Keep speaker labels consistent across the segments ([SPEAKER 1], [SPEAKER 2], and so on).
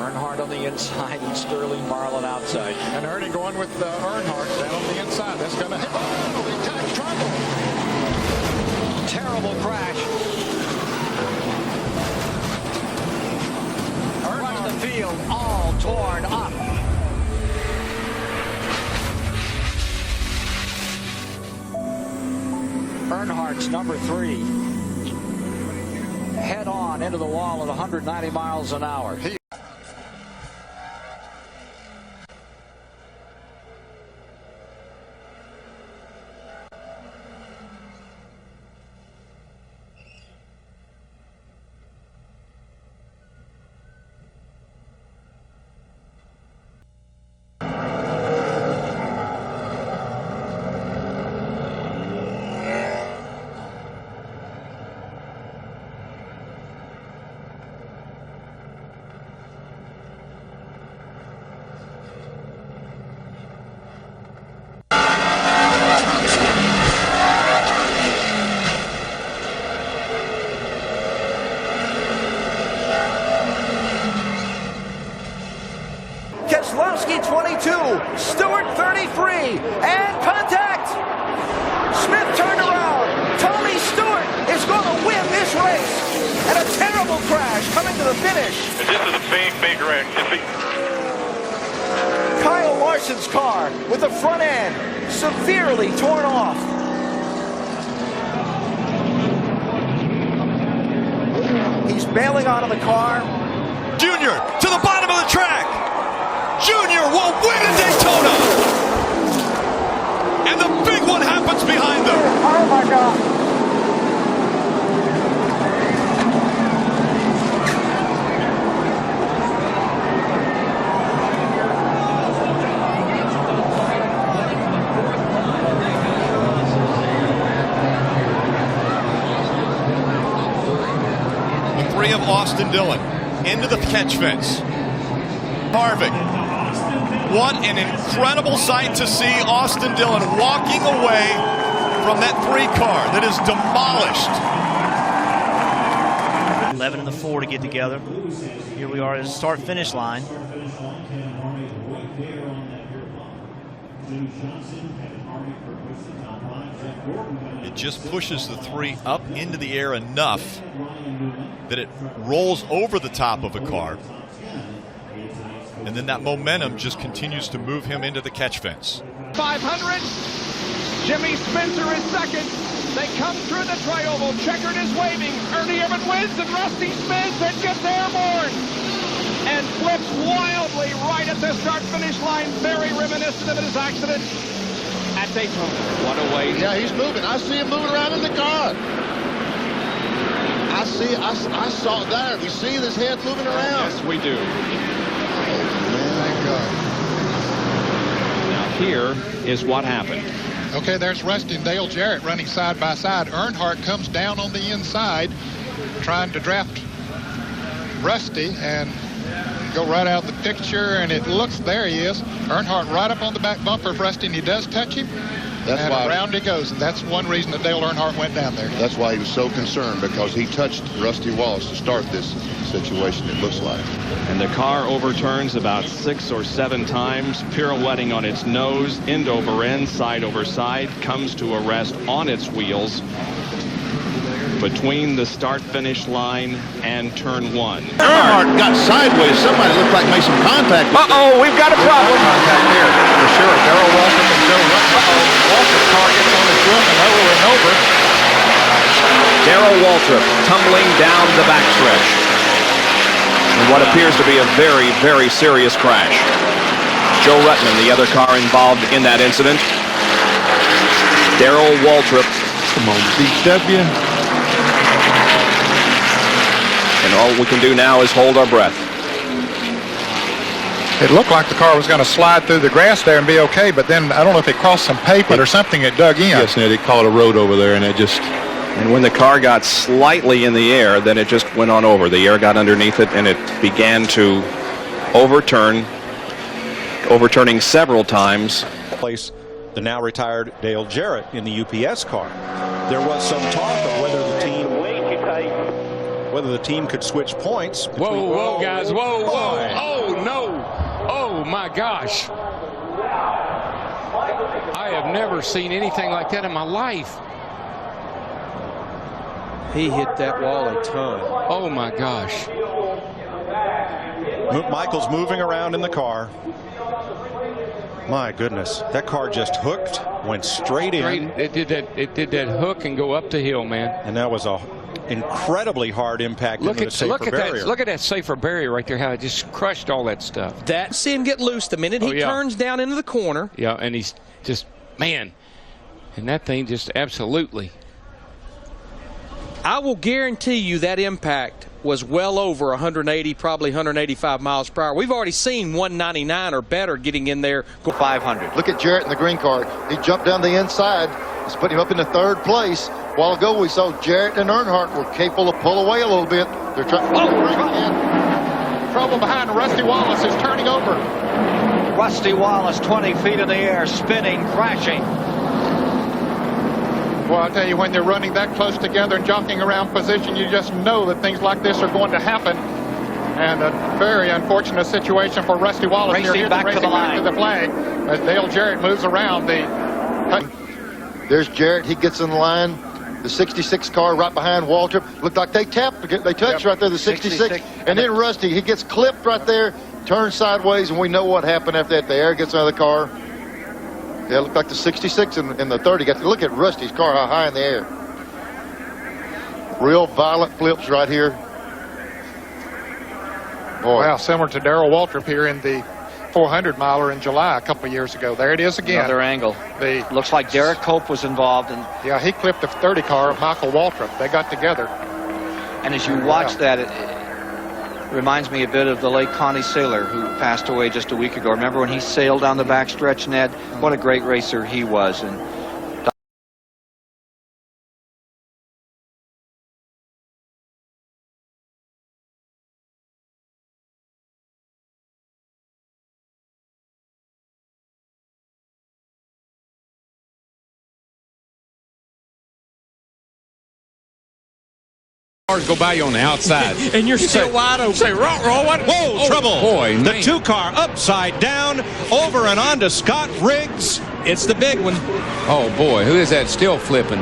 [SPEAKER 1] Earnhardt on the inside and Sterling Marlin outside.
[SPEAKER 2] And Ernie going with Earnhardt down on the inside. That's going to hit. Oh, big time trouble.
[SPEAKER 1] Terrible crash. Across the field, all torn up. Earnhardt's number 3. Head on into the wall at 190 miles an hour.
[SPEAKER 3] Keselowski 22, Stewart 33, and contact! Smith turned around. Tony Stewart is going to win this race. And a terrible crash coming to the finish.
[SPEAKER 4] This is a big wreck.
[SPEAKER 3] Kyle Larson's car with the front end severely torn off. He's bailing out of the car.
[SPEAKER 5] Junior to the bottom of the track. Junior will win at Daytona. And the big one happens behind them.
[SPEAKER 3] Oh my God.
[SPEAKER 5] 3 of Austin Dillon into the catch fence. Harvick. What an incredible sight to see Austin Dillon walking away from that 3 car that is demolished.
[SPEAKER 6] 11 and the 4 to get together. Here we are at the start-finish line.
[SPEAKER 5] It just pushes the 3 up into the air enough that it rolls over the top of a car. And then that momentum just continues to move him into the catch fence.
[SPEAKER 7] 500. Jimmy Spencer is second. They come through the tri-oval. Checkered is waving. Ernie Irvan wins, and Rusty Smith then gets airborne and flips wildly right at the start-finish line. Very reminiscent of his accident at Daytona. What a way.
[SPEAKER 2] Yeah, he's moving. I see him moving around in the car. I saw it there. We see his head moving around.
[SPEAKER 7] Yes, we do.
[SPEAKER 2] Thank God.
[SPEAKER 7] Now here is what happened.
[SPEAKER 2] Okay, there's Rusty and Dale Jarrett running side by side. Earnhardt comes down on the inside trying to draft Rusty and go right out the picture, and it looks, there he is. Earnhardt right up on the back bumper of Rusty, and he does touch him. That's and why around he goes. And that's one reason that Dale Earnhardt went down there.
[SPEAKER 8] That's why he was so concerned, because he touched Rusty Wallace to start this situation, it looks like.
[SPEAKER 7] And the car overturns about 6 or 7 times, pirouetting on its nose, end over end, side over side, comes to a rest on its wheels between the start-finish line and turn 1.
[SPEAKER 8] Earnhardt got sideways. Somebody looked like made some contact.
[SPEAKER 3] Uh-oh, we've got a problem.
[SPEAKER 2] Contact here, for sure. Darrell Waltrip and Joe Waltrip car gets on his roof and over and over.
[SPEAKER 7] Darrell Waltrip tumbling down the backstretch in what appears to be a very, very serious crash. Joe Ruttman, the other car involved in that incident. Darrell Waltrip.
[SPEAKER 8] Come on, DW.
[SPEAKER 7] And all we can do now is hold our breath.
[SPEAKER 2] It looked like the car was going to slide through the grass there and be okay, but then I don't know if it crossed some pavement or something that dug in.
[SPEAKER 8] Yes, Ned, it caught a road over there, and it just...
[SPEAKER 7] And when the car got slightly in the air, then it just went on over. The air got underneath it, and it began to overturning several times.
[SPEAKER 9] Place the now retired Dale Jarrett in the UPS car. There was some talk of whether the team could switch points.
[SPEAKER 2] Whoa, guys, whoa.
[SPEAKER 10] my gosh. I have never seen anything like that in my life.
[SPEAKER 3] He hit that wall a ton.
[SPEAKER 10] Oh my gosh.
[SPEAKER 9] Michael's moving around in the car. My goodness, that car just hooked, went straight in.
[SPEAKER 10] It did that hook and go up the hill, man.
[SPEAKER 9] And that was a incredibly hard impact into the safer barrier.
[SPEAKER 10] Look at that safer barrier right there, how it just crushed all that stuff.
[SPEAKER 3] See him get loose the minute he turns down into the corner.
[SPEAKER 10] Yeah, and he's just, man, and that thing just absolutely.
[SPEAKER 3] I will guarantee you that impact was well over 180, probably 185 miles per hour. We've already seen 199 or better getting in there.
[SPEAKER 11] 500. Look at Jarrett in the green car. He jumped down the inside. It's putting him up in the third place. A while ago, we saw Jarrett and Earnhardt were capable of pull away a little bit. They're trying to bring it in.
[SPEAKER 2] Trouble behind Rusty Wallace is turning over.
[SPEAKER 1] Rusty Wallace, 20 feet in the air, spinning, crashing.
[SPEAKER 2] Well, I'll tell you, when they're running that close together and jockeying around position, you just know that things like this are going to happen. And a very unfortunate situation for Rusty Wallace.
[SPEAKER 1] Racing back to the line.
[SPEAKER 2] To the flag as Dale Jarrett moves around.
[SPEAKER 11] There's Jarrett. He gets in the line. The 66 car right behind Waltrip. Looked like they tapped. They touched right there, the 66. And then Rusty, he gets clipped right there, turns sideways, and we know what happened after that. The air gets out of the car. Yeah, it looked like the 66 and the 30. Look at Rusty's car, how high in the air. Real violent flips right here. Boy.
[SPEAKER 2] Wow, similar to Darrell Waltrip here in the 400-miler in July a couple of years ago. There it is again.
[SPEAKER 1] Another angle. Looks like Derek Cope was involved.
[SPEAKER 2] Yeah, he clipped the 30 car of Michael Waltrip. They got together.
[SPEAKER 1] And as you watch that, it reminds me a bit of the late Connie Saylor, who passed away just a week ago. Remember when he sailed down the backstretch, Ned? What a great racer he was. And
[SPEAKER 10] cars go by you on the outside.
[SPEAKER 3] And you're still wide open.
[SPEAKER 10] Say, roll, what?
[SPEAKER 9] Whoa, trouble.
[SPEAKER 10] Boy,
[SPEAKER 9] the
[SPEAKER 10] man.
[SPEAKER 9] 2 car upside down, over and on to Scott Riggs.
[SPEAKER 3] It's the big one.
[SPEAKER 10] Oh, boy, who is that still flipping?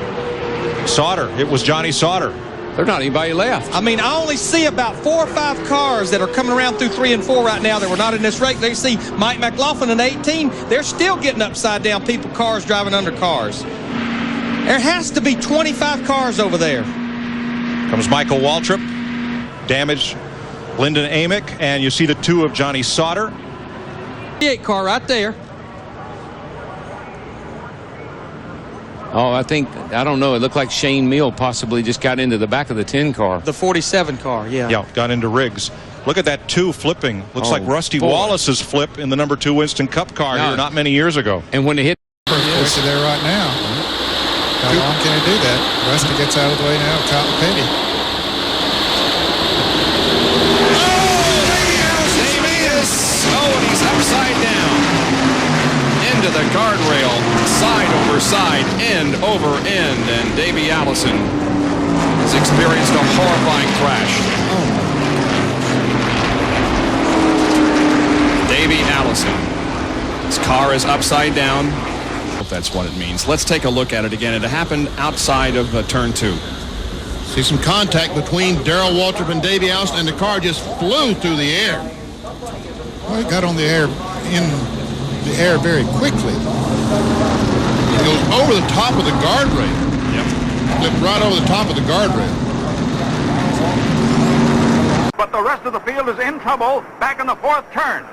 [SPEAKER 9] Sauter. It was Johnny Sauter.
[SPEAKER 10] There's not anybody left.
[SPEAKER 3] I mean, I only see about 4 or 5 cars that are coming around through 3 and 4 right now that were not in this race. They see Mike McLaughlin in 18. They're still getting upside down people, cars driving under cars. There has to be 25 cars over there.
[SPEAKER 9] Comes Michael Waltrip. Damaged Lyndon Amick. And you see the 2 of Johnny Sauter.
[SPEAKER 3] 8 car right there.
[SPEAKER 10] Oh, I don't know. It looked like Shane Meal possibly just got into the back of the 10 car.
[SPEAKER 3] The 47 car, yeah.
[SPEAKER 9] Yeah, got into Riggs. Look at that 2 flipping. Looks like Rusty Wallace's flip in the number 2 Winston Cup car here not many years ago.
[SPEAKER 10] And when they hit.
[SPEAKER 12] Yes. There right now. How long can he do that? Rusty gets out of the way now. Cotton Petty.
[SPEAKER 5] And he's upside down. Into the guardrail. Side over side. End over end. And Davey Allison has experienced a horrifying crash. Davey Allison. His car is upside down. If that's what it means. Let's take a look at it again. It happened outside of turn 2.
[SPEAKER 12] See some contact between Darrell Waltrip and Davey Allison, and the car just flew through the air. Well, it got on the air, in the air very quickly. It goes over the top of the guardrail.
[SPEAKER 5] Yep.
[SPEAKER 12] Flipped right over the top of the guardrail.
[SPEAKER 7] But the rest of the field is in trouble back in the 4th turn.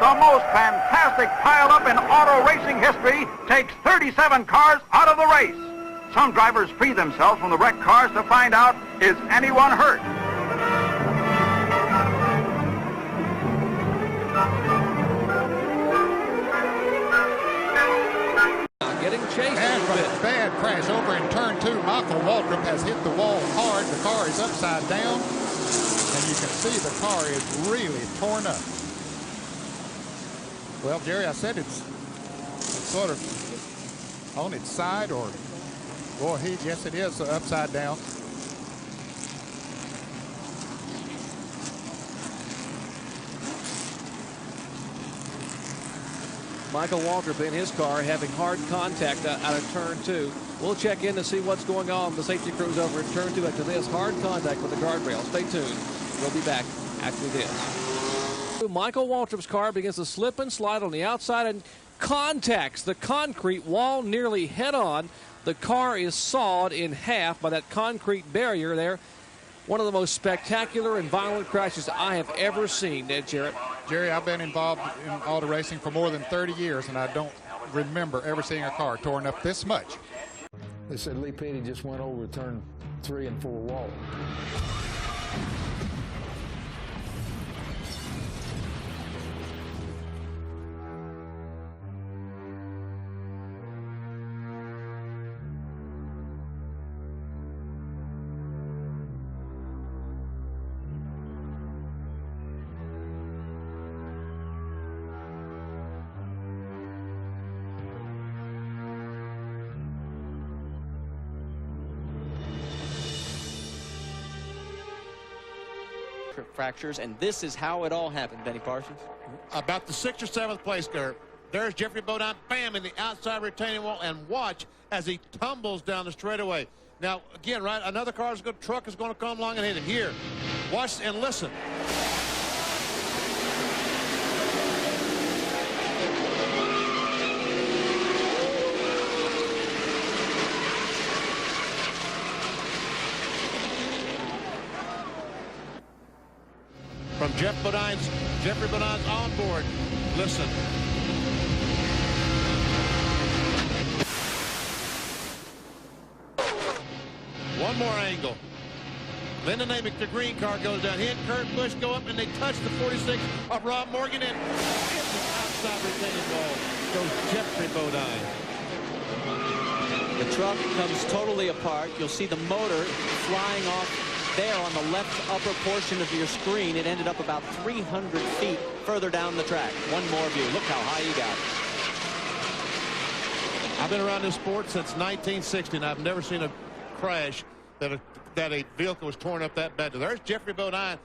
[SPEAKER 7] The most fantastic pileup in auto racing history takes 37 cars out of the race. Some drivers free themselves from the wrecked cars to find out, is anyone hurt?
[SPEAKER 2] Getting chased and from a bad crash over in turn 2, Michael Waltrip has hit the wall hard. The car is upside down, and you can see the car is really torn up. Well, Jerry, I said it's sort of on its side, or, boy, yes, it is upside down.
[SPEAKER 7] Michael Waltrip in his car having hard contact out of turn 2. We'll check in to see what's going on. The safety crew's over in turn 2 after this. Hard contact with the guardrail. Stay tuned. We'll be back after this. Michael Waltrip's car begins to slip and slide on the outside and contacts the concrete wall nearly head on. The car is sawed in half by that concrete barrier there. One of the most spectacular and violent crashes I have ever seen, Ned Jarrett.
[SPEAKER 2] Jerry, I've been involved in auto racing for more than 30 years, and I don't remember ever seeing a car torn up this much.
[SPEAKER 13] They said Lee Petty just went over turn 3 and 4 wall.
[SPEAKER 14] Fractures, and this is how it all happened, Benny Parsons.
[SPEAKER 15] About the 6th or 7th place car. There's Jeffrey Bodine, bam, in the outside retaining wall, and watch as he tumbles down the straightaway. Now, again, right, another truck is going to come along and hit him. Here, watch and listen. From Jeffrey Bodine's onboard. Listen. One more angle. Lyndon Amick, the green car, goes down. He and Kurt Busch go up, and they touch the 46 of Rob Morgan, and in the outside retaining wall goes Jeffrey Bodine.
[SPEAKER 14] The truck comes totally apart. You'll see the motor flying off there on the left upper portion of your screen. It ended up about 300 feet further down the track. One more view. Look how high he got.
[SPEAKER 15] I've been around this sport since 1960, and I've never seen a crash that a vehicle was torn up that bad. There's Jeffrey Bodine.